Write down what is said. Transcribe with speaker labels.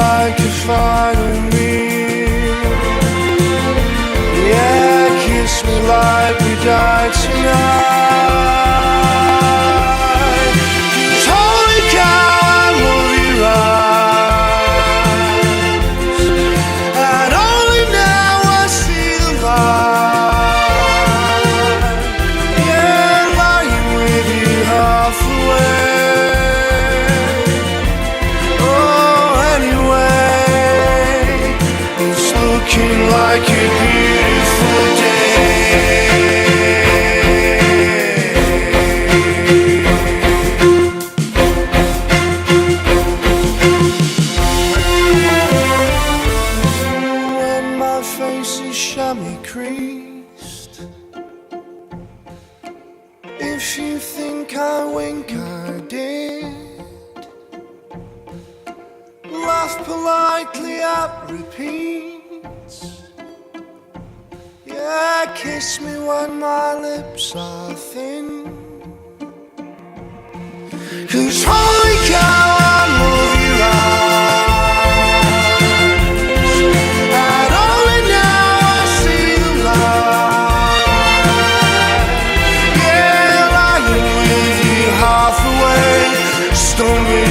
Speaker 1: like a final meal. Yeah, kiss me like we died tonight. 'Cause holy cow, I love you right. And only now I see the light. Yeah, lying with you half away. Oh, anyway, it's looking like a beautiful day. When my face is chamois creased, if you think I wink, I did. Laugh politely at repeats. Yeah, kiss me when my lips are thin. 'Cause holy cow, I love you right. And only now I see the light. Yeah, lying with you half away, stumbling